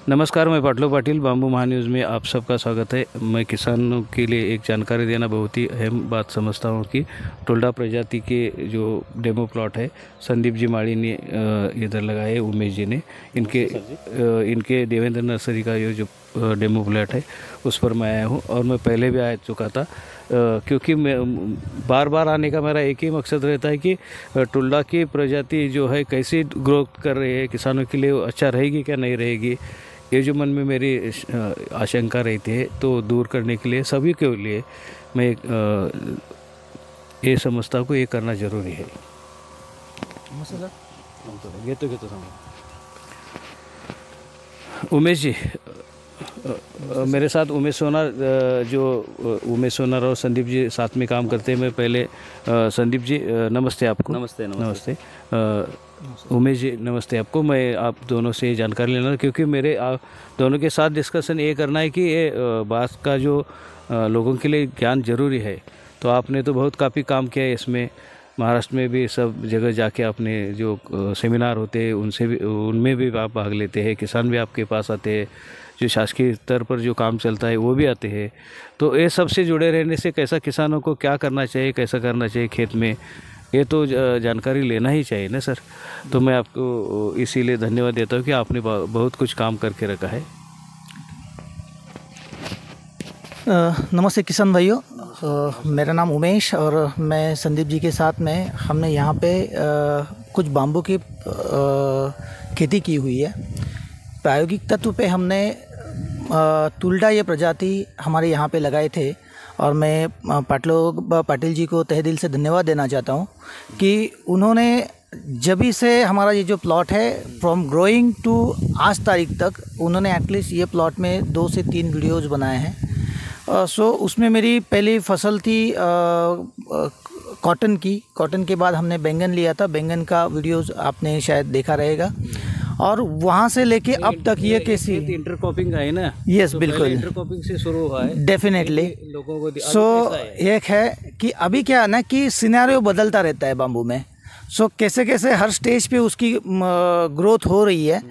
नमस्कार, मैं पाटलो पाटिल बाम्बू महान्यूज़ में आप सबका स्वागत है। मैं किसानों के लिए एक जानकारी देना बहुत ही अहम बात समझता हूँ कि टोल्डा प्रजाति के जो डेमो प्लॉट है संदीप जी माड़ी ने इधर लगाए, उमेश जी ने इनके देवेंद्र नर्सरी का ये जो डेमो प्लॉट है उस पर मैं आया हूँ और मैं पहले भी आ चुका था, क्योंकि मैं बार बार आने का मेरा एक ही मकसद रहता है कि टोल्डा की प्रजाति जो है कैसी ग्रोथ कर रही है, किसानों के लिए अच्छा रहेगी क्या नहीं रहेगी, ये जो मन में मेरी आशंका रहती है तो दूर करने के लिए सभी के लिए मैं ये समझता हूँ कि ये करना ज़रूरी है। उमेश जी, मेरे साथ उमेश सोनार और संदीप जी साथ में काम करते हैं। मैं पहले संदीप जी नमस्ते आपको। नमस्ते उमेश जी नमस्ते आपको। मैं आप दोनों से जानकारी लेना, क्योंकि मेरे आप दोनों के साथ डिस्कशन ये करना है कि ये बात का जो लोगों के लिए ज्ञान ज़रूरी है। तो आपने तो बहुत काफ़ी काम किया है इसमें, महाराष्ट्र में भी सब जगह जाके आपने जो सेमिनार होते हैं उनमें भी आप भाग लेते हैं, किसान भी आपके पास आते हैं, जो शासकीय स्तर पर जो काम चलता है वो भी आते हैं। तो ये सबसे जुड़े रहने से कैसा किसानों को क्या करना चाहिए, कैसा करना चाहिए खेत में, ये तो जानकारी लेना ही चाहिए ना सर। तो मैं आपको इसीलिए धन्यवाद देता हूँ कि आपने बहुत कुछ काम करके रखा है। नमस्ते किसान भाइयों, मेरा नाम उमेश और मैं संदीप जी के साथ में हमने यहाँ पे कुछ बाम्बू की खेती की हुई है। प्रायोगिक तत्व पे हमने टोल्डा ये प्रजाति हमारे यहाँ पे लगाए थे और मैं पाटिल जी को तहे दिल से धन्यवाद देना चाहता हूँ कि उन्होंने जब से हमारा ये जो प्लॉट है फ्रॉम ग्रोइंग टू आज तारीख तक उन्होंने एटलीस्ट ये प्लॉट में 2 से 3 वीडियोज़ बनाए हैं। सो उसमें मेरी पहली फसल थी कॉटन की। कॉटन के बाद हमने बैंगन लिया था, बैंगन का वीडियोज़ आपने शायद देखा रहेगा। और वहाँ से लेके अब तक ये कैसी इंटरक्रॉपिंग है ना। यस बिल्कुल, इंटरक्रॉपिंग से शुरू हुआ है डेफिनेटली लोगों को। सो एक है कि अभी क्या है ना कि सिनेरियो बदलता रहता है बाम्बू में। सो कैसे कैसे हर स्टेज पे उसकी ग्रोथ हो रही है,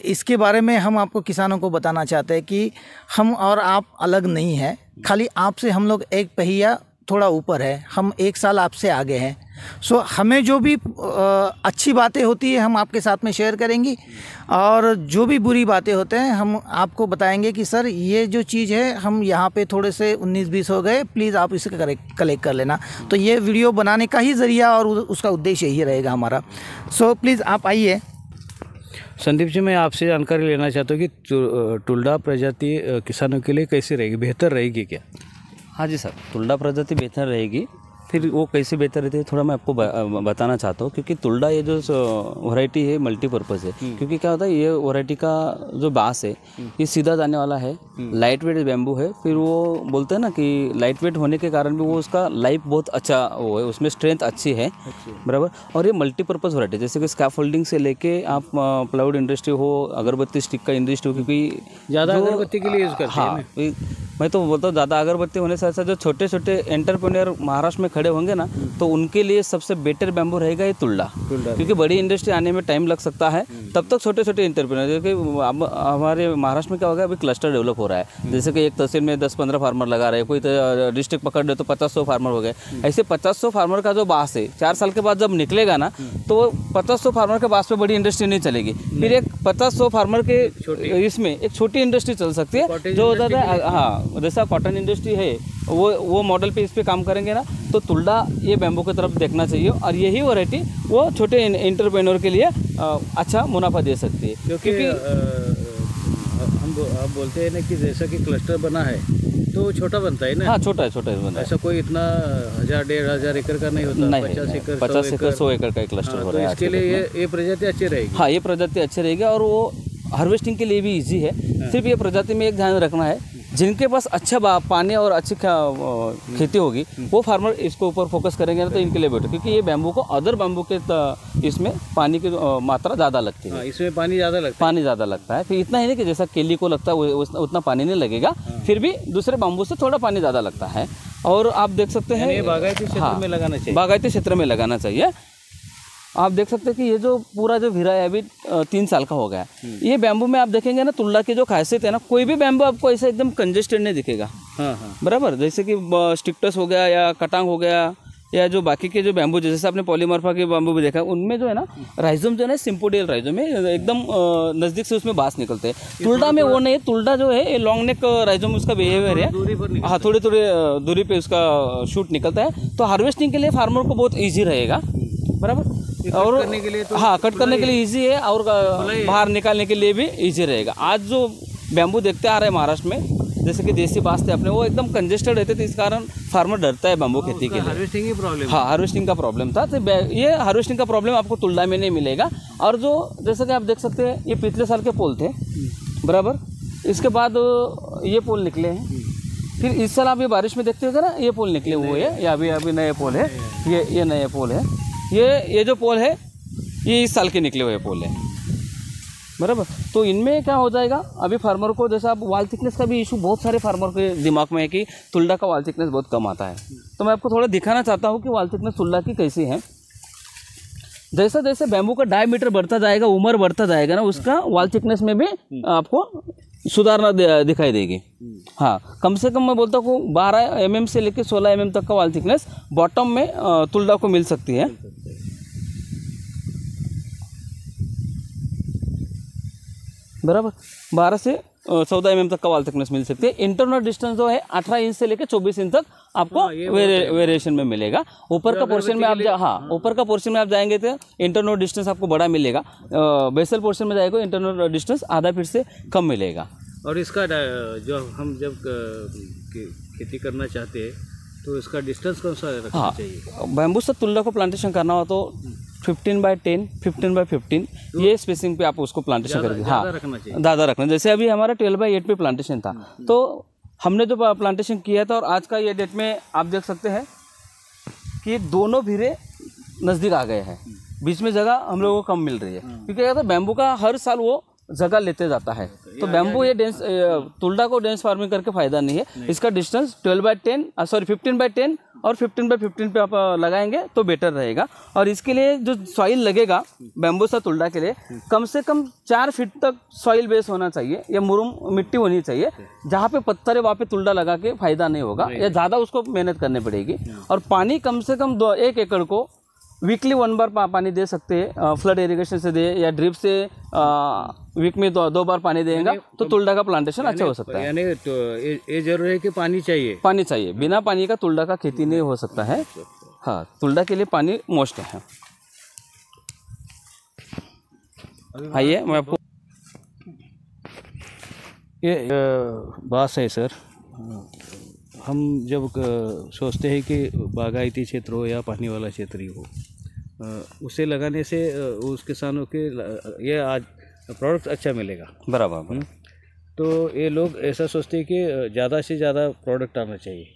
इसके बारे में हम आपको किसानों को बताना चाहते हैं कि हम और आप अलग नहीं है। खाली आपसे हम लोग एक पहिया थोड़ा ऊपर है, हम 1 साल आपसे आगे हैं। सो हमें जो भी अच्छी बातें होती है हम आपके साथ में शेयर करेंगी और जो भी बुरी बातें होते हैं हम आपको बताएंगे कि सर ये जो चीज़ है हम यहाँ पे थोड़े से 19-20 हो गए, प्लीज़ आप इसे कलेक्ट कर लेना। तो ये वीडियो बनाने का ही ज़रिया और उसका उद्देश्य यही रहेगा हमारा। सो प्लीज़ आप आइए। संदीप जी, मैं आपसे जानकारी लेना चाहता हूँ कि टोल्डा प्रजाति किसानों के लिए कैसी रहेगी, बेहतर रहेगी क्या? हाँ जी सर, टोल्डा प्रजाति बेहतर रहेगी। फिर वो कैसे बेहतर रहती है थोड़ा मैं आपको बताना चाहता हूँ, क्योंकि टोल्डा ये जो वैरायटी है मल्टीपर्पज़ है। क्योंकि क्या होता है, ये वैरायटी का जो बाँस है ये सीधा जाने वाला है, लाइट वेट बैम्बू है। फिर वो बोलते हैं ना कि लाइट वेट होने के कारण भी वो उसका लाइफ बहुत अच्छा वो है, उसमें स्ट्रेंथ अच्छी है, बराबर। और ये मल्टीपर्पज़ वैरायटी, जैसे कि स्कैफोल्डिंग से लेके आप प्लाईवुड इंडस्ट्री हो, अगरबत्ती स्टिक का इंडस्ट्री हो, क्योंकि ज़्यादा अगरबत्ती के लिए यूज़ करते हैं। हाँ, मैं तो बोलता हूँ ज़्यादा अगरबत्ती होने से जो छोटे छोटे एंटरप्रेन्योर महाराष्ट्र में खड़े होंगे ना, तो उनके लिए सबसे बेटर बैम्बू रहेगा ये टोल्डा। क्योंकि बड़ी इंडस्ट्री आने में टाइम लग सकता है, तब तक छोटे छोटे एंटरप्रेन्योर, क्योंकि अब हमारे महाराष्ट्र में क्या होगा, अभी क्लस्टर डेवलप हो रहा है। जैसे कि एक तहसील में 10-15 फार्मर लगा रहे हैं, कोई डिस्ट्रिक्ट पकड़ ले तो 50-100 फार्मर हो गए। ऐसे 50-100 फार्मर का जो बाँस है 4 साल के बाद जब निकलेगा ना, तो 50-100 फार्मर के बाँस पे बड़ी इंडस्ट्री नहीं चलेगी। फिर एक 50-100 फार्मर के इसमें एक छोटी इंडस्ट्री चल सकती है, जो ज़्यादा, हाँ, जैसा कॉटन इंडस्ट्री है वो मॉडल पे इस पे काम करेंगे ना, तो टोल्डा ये बैम्बू की तरफ देखना चाहिए। और यही वैरायटी वो छोटे एंटरप्रेन्योर के लिए अच्छा मुनाफा दे सकती है। क्योंकि आप बोलते हैं ना कि जैसा कि क्लस्टर बना है तो छोटा बनता है ना। हाँ, छोटा बनता है। ऐसा कोई इतना 1000-1500 एकड़ का नहीं होता, 50 एकड़ 100 एकड़ का क्लस्टर हो रहा है। इसके लिए ये प्रजाति अच्छी रहेगी। हाँ, ये प्रजाति अच्छी रहेगी और वो हार्वेस्टिंग के लिए भी इजी है। सिर्फ ये प्रजाति में एक ध्यान रखना है, जिनके पास अच्छा पानी और अच्छी खेती होगी वो फार्मर इसको ऊपर फोकस करेंगे ना, तो इनके लिए बेटर। क्योंकि ये बैम्बू को अदर बैम्बू के इसमें पानी की मात्रा ज़्यादा लगती है। इसमें पानी ज़्यादा लगता है। फिर इतना ही नहीं कि जैसा केली को लगता है उतना पानी नहीं लगेगा, फिर भी दूसरे बैम्बू से थोड़ा पानी ज़्यादा लगता है। और आप देख सकते हैं बागायती क्षेत्र में लगाना चाहिए। बागायती क्षेत्र में लगाना चाहिए। आप देख सकते हैं कि ये जो पूरा जो भिरा है अभी 3 साल का हो गया है। ये बैम्बू में आप देखेंगे ना, तुल्ला की जो खासियत है ना, कोई भी बैम्बू आपको ऐसे एकदम कंजेस्टेड नहीं दिखेगा। हाँ। बराबर, जैसे कि स्टिक्टस हो गया या कटांग हो गया या जो बाकी के जो बैम्बू, जैसे आपने पॉलीमॉर्फा के बैम्बू भी देखा, उनमें जो है ना राइजोम जो है ना सिम्पोडियल राइजोम है, एकदम नज़दीक से उसमें बाँस निकलते हैं। तुल्डा में वो नहीं, तुल्डा जो है ये लॉन्ग नेक राइजोम उसका बिहेवियर है। हाँ, थोड़ी थोड़ी दूरी पे उसका शूट निकलता है, तो हार्वेस्टिंग के लिए फार्मर को बहुत ईजी रहेगा। बराबर, और करने के लिए तो हाँ, कट करने के लिए ईजी है और बाहर निकालने के लिए भी ईजी रहेगा। आज जो बैम्बू देखते आ रहे हैं महाराष्ट्र में, जैसे कि देसी बाँस थे अपने, वो एकदम कंजेस्टेड रहते थे, इस कारण फार्मर डरता है बैम्बू खेती के लिए। हार्वेस्टिंग की प्रॉब्लम। हाँ, हार्वेस्टिंग का प्रॉब्लम था, तो ये हार्वेस्टिंग का प्रॉब्लम आपको तुल्डा में नहीं मिलेगा। और जो जैसे कि आप देख सकते हैं, ये पिछले साल के पोल थे। बराबर, इसके बाद ये पोल निकले हैं, फिर इस साल आप ये बारिश में देखते होगा ना, ये पोल निकले हुए हैं, या अभी नए पोल है, ये नए पोल है। ये जो पोल है ये इस साल के निकले हुए पोल है। बराबर, तो इनमें क्या हो जाएगा, अभी फार्मर को जैसा आप वाल थिकनेस का भी इशू बहुत सारे फार्मर के दिमाग में है कि तुल्डा का वाल थिकनेस बहुत कम आता है। तो मैं आपको थोड़ा दिखाना चाहता हूँ कि वाल थिकनेस तुल्डा की कैसी है। जैसा जैसे बैम्बू का डायमीटर बढ़ता जाएगा, उम्र बढ़ता जाएगा ना, उसका वाल थिकनेस में भी आपको सुधारना दिखाई देगी। हाँ, कम से कम मैं बोलता हूँ 12 mm से लेकर 16 mm तक का वाल थिकनेस बॉटम में तुल्डा को मिल सकती है। बराबर, 12 से 14 mm तक का वाल थिकनेस मिल सकती है। इंटरनल डिस्टेंस जो है 18 इंच से लेकर 24 इंच तक आपको वेरिएशन में मिलेगा। ऊपर का पोर्शन में आप ऊपर का पोर्शन में आप जाएंगे तो इंटरनल डिस्टेंस आपको बड़ा मिलेगा। बेसल पोर्शन में जाएगा इंटरनल डिस्टेंस आधा फीट से कम मिलेगा। और इसका जो हम जब खेती करना चाहते हैं तो इसका डिस्टेंस कौन सा रखना चाहिए? बैम्बू से तुल्डा को प्लांटेशन करना हो तो 15x10, 15x15 ये स्पेसिंग पे आप उसको प्लांटेशन करेंगे। हाँ, ज़्यादा रखना। जैसे अभी हमारा 12x8 पे प्लांटेशन था, तो हमने जो प्लांटेशन किया था और आज का ये डेट में आप देख सकते हैं कि दोनों भिरे नज़दीक आ गए हैं। बीच में जगह हम लोगों को कम मिल रही है, क्योंकि क्या था, बैम्बू का हर साल वो जगह लेते जाता है। तो बैम्बू ये डेंस तुल्डा को डेंस फार्मिंग करके फ़ायदा नहीं है। इसका डिस्टेंस 15x10 और 15x15 पे आप लगाएंगे तो बेटर रहेगा। और इसके लिए जो सॉइल लगेगा बैम्बू सा तुल्डा के लिए, कम से कम 4 फीट तक सॉइल बेस होना चाहिए, या मुरुम मिट्टी होनी चाहिए। जहाँ पे पत्थर है वहाँ पे तुल्डा लगा के फ़ायदा नहीं होगा, या ज़्यादा उसको मेहनत करनी पड़ेगी। और पानी कम से कम 1 एकड़ को वीकली 1 बार पानी दे सकते हैं, फ्लड इरिगेशन से दे या ड्रिप से वीक में 2 बार पानी देंगे तो तुल्डा का प्लांटेशन अच्छा हो सकता है। यानी तो ये जरूरी है कि पानी चाहिए, बिना पानी का तुल्डा का खेती नहीं हो सकता है। हाँ, तुल्डा के लिए पानी मोस्ट है। आइए मैं आपको ये बात है सर। हम जब सोचते हैं कि बागायती क्षेत्र हो या पानी वाला क्षेत्र ही हो, उसे लगाने से उस किसानों के ये आज प्रोडक्ट अच्छा मिलेगा। बराबर। तो ये लोग ऐसा सोचते हैं कि ज़्यादा से ज़्यादा प्रोडक्ट आना चाहिए,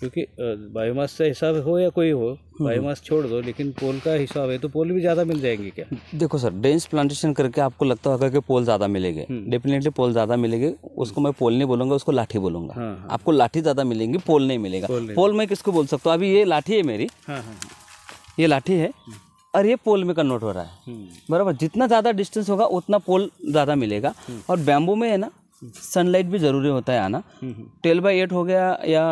क्योंकि बायोमास से हिसाब हो या कोई हो, बायोमास छोड़ दो, लेकिन पोल का हिसाब है तो पोल भी ज़्यादा मिल जाएंगे क्या? देखो सर, डेंस प्लांटेशन करके आपको लगता होगा कि पोल ज़्यादा मिलेंगे। डेफिनेटली पोल ज़्यादा मिलेंगे। उसको मैं पोल नहीं बोलूँगा, उसको लाठी बोलूँगा। हाँ। आपको लाठी ज़्यादा मिलेंगी, पोल नहीं मिलेगा। पोल मैं किसको बोल सकता हूँ? अभी ये लाठी है मेरी। हाँ। ये लाठी है और ये पोल में कन्वर्ट हो रहा है। बराबर, जितना ज़्यादा डिस्टेंस होगा उतना पोल ज़्यादा मिलेगा। और बैम्बू में है ना, सनलाइट भी ज़रूरी होता है आना। 12x8 हो गया या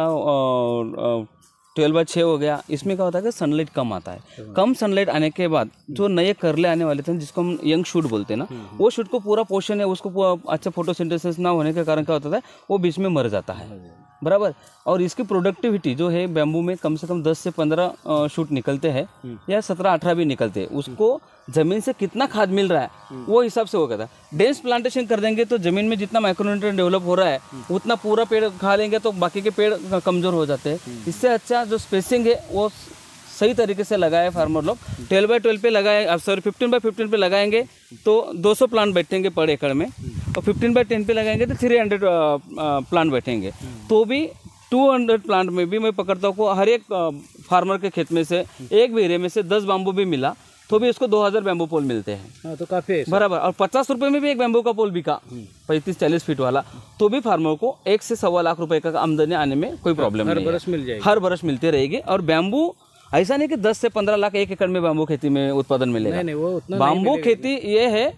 12x6 हो गया, इसमें क्या होता है कि सनलाइट कम आता है। कम सनलाइट आने के बाद जो नए करले आने वाले थे, जिसको हम यंग शूट बोलते हैं ना, वो शूट को पूरा पोर्शन है, उसको अच्छा फोटोसिंथेसिस ना होने के कारण क्या होता है, वो बीच में मर जाता है। बराबर, और इसकी प्रोडक्टिविटी जो है बैम्बू में कम से कम 10 से 15 शूट निकलते हैं, या 17-18 भी निकलते हैं। उसको ज़मीन से कितना खाद मिल रहा है वो हिसाब से हो गया था। डेंस प्लांटेशन कर देंगे तो ज़मीन में जितना माइक्रोन्यूट्रिएंट डेवलप हो रहा है उतना पूरा पेड़ खा लेंगे, तो बाकी के पेड़ कमज़ोर हो जाते हैं। इससे अच्छा जो स्पेसिंग है वो सही तरीके से लगाए फार्मर लोग। 12x12 पे लगाए, 15x15 पे लगाएंगे तो 200 प्लांट बैठेंगे पर एकड़ में, और 15x10 पे लगाएंगे तो 300 प्लांट बैठेंगे। तो भी 200 प्लांट में भी मैं पकड़ता हूँ, हर एक फार्मर के खेत में से एक बीघे में से 10 बैम्बू भी मिला तो भी उसको 2000 बैम्बू पोल मिलते हैं। हाँ, तो काफ़ी है। बराबर, और 50 रुपये में भी एक बैम्बू का पोल बिका, 35-40 फीट वाला, तो भी फार्मर को 1 से 1.25 लाख रुपए का आमदनी आने में कोई प्रॉब्लम नहीं है। हर बरस मिल जाएगी, हर बरस मिलती रहेगी। और बैम्बू ऐसा नहीं कि 10 से 15 लाख 1 एकड़ में बाम्बू खेती में उत्पादन मिलेगा। नहीं, वो उतना बाम्बू खेती ये है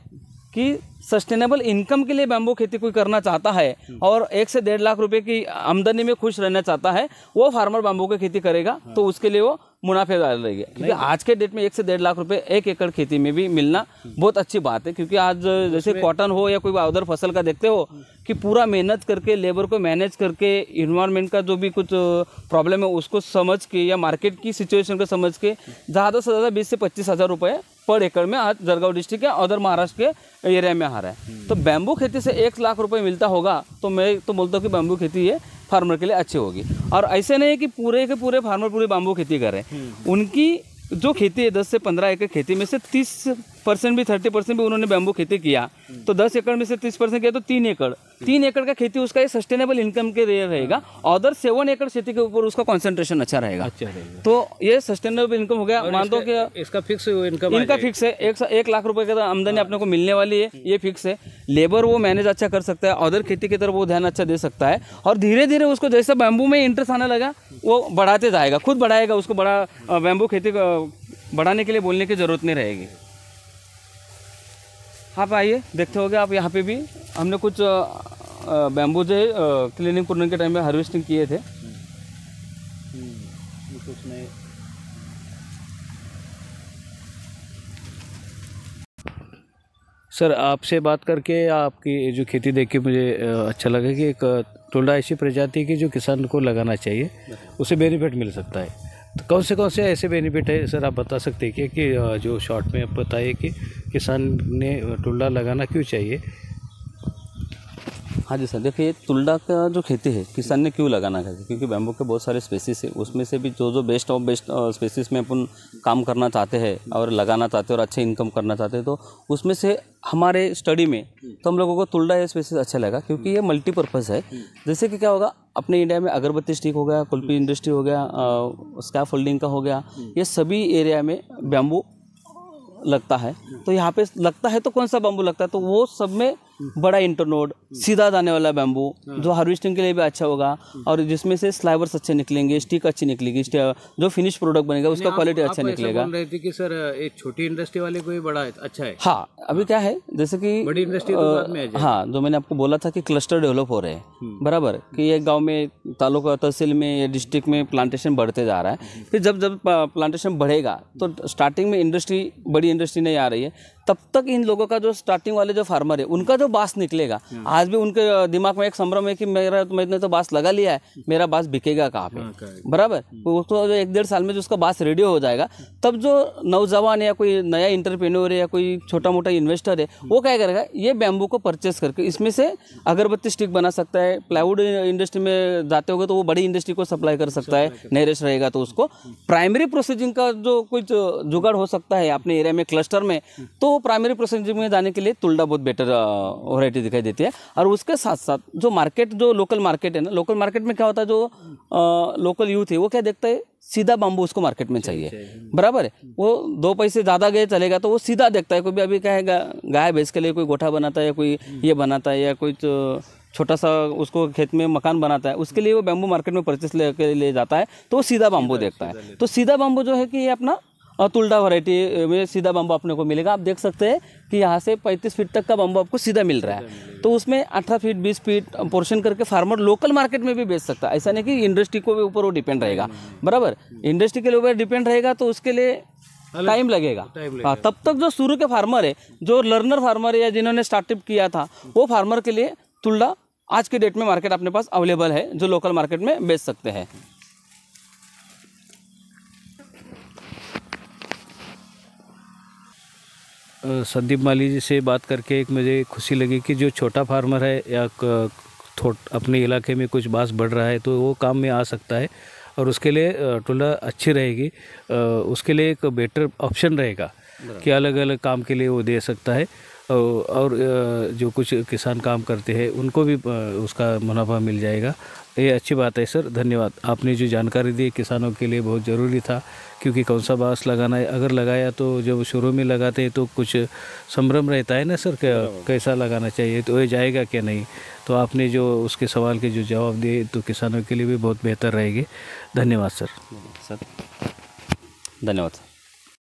कि सस्टेनेबल इनकम के लिए बैम्बू खेती कोई करना चाहता है और 1 से 1.5 लाख रुपए की आमदनी में खुश रहना चाहता है, वो फार्मर बैम्बू की खेती करेगा तो उसके लिए वो मुनाफेदार रहेगी। क्योंकि आज के डेट में 1 से 1.5 लाख रुपए 1 एकड़ खेती में भी मिलना बहुत अच्छी बात है। क्योंकि आज जैसे कॉटन हो या कोई अदर फसल का देखते हो कि पूरा मेहनत करके लेबर को मैनेज करके इन्वायरमेंट का जो भी कुछ प्रॉब्लम है उसको समझ के या मार्केट की सिचुएशन को समझ के ज़्यादा से ज़्यादा 20 से 25 हज़ार रुपये पर एकड़ में आज जलगांव डिस्ट्रिक्ट या अदर महाराष्ट्र के एरिया में आ रहा है। तो बैम्बू खेती से 1 लाख रुपए मिलता होगा तो मैं तो बोलता हूँ कि बैम्बू खेती ये फार्मर के लिए अच्छी होगी। और ऐसे नहीं कि पूरे के पूरे फार्मर पूरी बैम्बू खेती कर रहे हैं, उनकी जो खेती है 10 से 15 एकड़ खेती में से 30% भी 30% भी उन्होंने बैम्बू खेती किया तो 10 एकड़ में से 30% किया तो 3 एकड़ का खेती उसका ये सस्टेनेबल इनकम के लिए रहेगा। अदर 7 एकड़ खेती के ऊपर उसका कंसंट्रेशन अच्छा रहेगा। तो ये सस्टेनेबल इनकम हो गया। मान दो कि इसका फिक्स इनकम इनका फिक्स है 1 लाख रुपए की आमदनी अपने को मिलने वाली है, ये फिक्स है। लेबर वो मैनेज अच्छा कर सकता है, अदर खेती की तरफ वो ध्यान अच्छा दे सकता है और धीरे धीरे उसको जैसे बैम्बू में इंटरेस्ट आने लगा वो बढ़ाते जाएगा, खुद बढ़ाएगा। उसको बड़ा बैम्बू खेती बढ़ाने के लिए बोलने की ज़रूरत नहीं रहेगी। आप आइए देखते होगे आप यहाँ पे भी हमने कुछ बैम्बू जो है क्लीनिंग पूर्णिंग के टाइम में हार्वेस्टिंग किए थे। कुछ नहीं। सर आपसे बात करके आपकी जो खेती देख के मुझे अच्छा लगा कि एक टुल्डा ऐसी प्रजाति की जो किसान को लगाना चाहिए, उसे बेनिफिट मिल सकता है। तो कौन से ऐसे बेनिफिट है सर आप बता सकते हैं कि जो शॉर्ट में आप बताइए कि किसान ने टुल्डा लगाना क्यों चाहिए? हाँ जी सर, देखिए टुल्डा का जो खेती है किसान ने क्यों लगाना चाहिए, क्योंकि बैम्बू के बहुत सारे स्पेसिस है, उसमें से भी जो बेस्ट ऑफ बेस्ट स्पेसिस में अपन काम करना चाहते हैं और लगाना चाहते हैं और अच्छे इनकम करना चाहते हैं, तो उसमें से हमारे स्टडी में तो हम लोगों को टुल्डा ये स्पेसिस अच्छा लगा क्योंकि ये मल्टीपर्पज़ है। जैसे कि क्या होगा, अपने इंडिया में अगरबत्ती स्टिक हो गया, कुल्फी इंडस्ट्री हो गया, स्कैफ फोल्डिंग का हो गया, ये सभी एरिया में बैम्बू लगता है। तो यहाँ पे लगता है तो कौन सा बैम्बू लगता है, तो वो सब में बड़ा इंटरनोड सीधा जाने वाला बैम्बू जो हार्वेस्टिंग के लिए भी अच्छा होगा और जिसमें से स्लाइवर्स अच्छे निकलेंगे, स्टिक अच्छी निकलेगी, जो फिनिश प्रोडक्ट बनेगा उसका क्वालिटी अच्छा निकलेगा। बोल रहे थे कि सर एक छोटी इंडस्ट्री वाले को ही बड़ा अच्छा है। हाँ, अभी क्या है जैसे कि बड़ी इंडस्ट्री तो बाद में आ जाए। हाँ, जो मैंने आपको बोला था कि क्लस्टर डेवलप हो रहे हैं, बराबर, कि एक गाँव में तालुका तहसील में या डिस्ट्रिक्ट में प्लांटेशन बढ़ते जा रहा है। फिर जब प्लांटेशन बढ़ेगा तो स्टार्टिंग में इंडस्ट्री बड़ी इंडस्ट्री नहीं आ रही है, तब तक इन लोगों का जो स्टार्टिंग वाले जो फार्मर है उनका जो बांस निकलेगा, आज भी उनके दिमाग में एक संभ्रम है कि मैंने तो बांस लगा लिया है, मेरा बांस बिकेगा कहाँ पे, बराबर। तो 1-1.5 साल में जो उसका बांस रेडी हो जाएगा, तब जो नौजवान या कोई नया इंटरप्रेन्योर है या कोई छोटा मोटा इन्वेस्टर है वो क्या करेगा, ये बैम्बू को परचेस करके इसमें से अगरबत्ती स्टिक बना सकता है। प्लाईवुड इंडस्ट्री में जाते होगे तो वो बड़ी इंडस्ट्री को सप्लाई कर सकता है, नेरेस रहेगा तो उसको प्राइमरी प्रोसेसिंग का जो कुछ जुगाड़ हो सकता है अपने एरिया में क्लस्टर में, तो प्राइमरी प्रोसेसिंग में जाने के लिए टुल्डा बहुत बेटर वैरायटी दिखाई देती है। और उसके साथ साथ जो मार्केट, जो लोकल मार्केट है ना, लोकल मार्केट में क्या होता है, जो लोकल यूथ है वो क्या देखता है, सीधा बाम्बू उसको मार्केट में चाहिए, बराबर है। वो 2 पैसे ज़्यादा गए चलेगा तो वो सीधा देखता है। कोई भी अभी क्या है, गाय भैंस के लिए कोई गोठा बनाता है या कोई ये बनाता है या कोई छोटा सा उसको खेत में मकान बनाता है, उसके लिए वो बैम्बू मार्केट में परचेस ले जाता है, तो वो सीधा बाम्बू देखता है। तो सीधा बाम्बू जो है कि ये अपना टुल्डा वैरायटी में सीधा बम्बू अपने को मिलेगा। आप देख सकते हैं कि यहाँ से 35 फीट तक का बम्बू आपको सीधा मिल रहा है। तो उसमें 18 फीट 20 फीट पोर्शन करके फार्मर लोकल मार्केट में भी बेच सकता है। ऐसा नहीं कि इंडस्ट्री को भी ऊपर वो डिपेंड रहेगा, बराबर। इंडस्ट्री के ऊपर डिपेंड रहेगा तो उसके लिए टाइम लगेगा। हाँ, तब तक जो शुरू के फार्मर है, जो लर्नर फार्मर है या जिन्होंने स्टार्टअप किया था, वो फार्मर के लिए टुल्डा आज के डेट में मार्केट अपने पास अवेलेबल है, जो लोकल मार्केट में बेच सकते हैं। संदीप माली जी से बात करके एक मुझे खुशी लगी कि जो छोटा फार्मर है या अपने इलाके में कुछ बांस बढ़ रहा है तो वो काम में आ सकता है और उसके लिए टुल्डा अच्छी रहेगी, उसके लिए एक बेटर ऑप्शन रहेगा कि अलग अलग काम के लिए वो दे सकता है। और जो कुछ किसान काम करते हैं उनको भी उसका मुनाफा मिल जाएगा। ये अच्छी बात है सर, धन्यवाद। आपने जो जानकारी दी किसानों के लिए बहुत ज़रूरी था, क्योंकि कौन सा बांस लगाना है, अगर लगाया तो जब शुरू में लगाते हैं तो कुछ संभ्रम रहता है ना सर, कैसा लगाना चाहिए, तो ये जाएगा क्या नहीं। तो आपने जो उसके सवाल के जो जवाब दिए तो किसानों के लिए भी बहुत बेहतर रहेगी। धन्यवाद सर। धन्यवाद।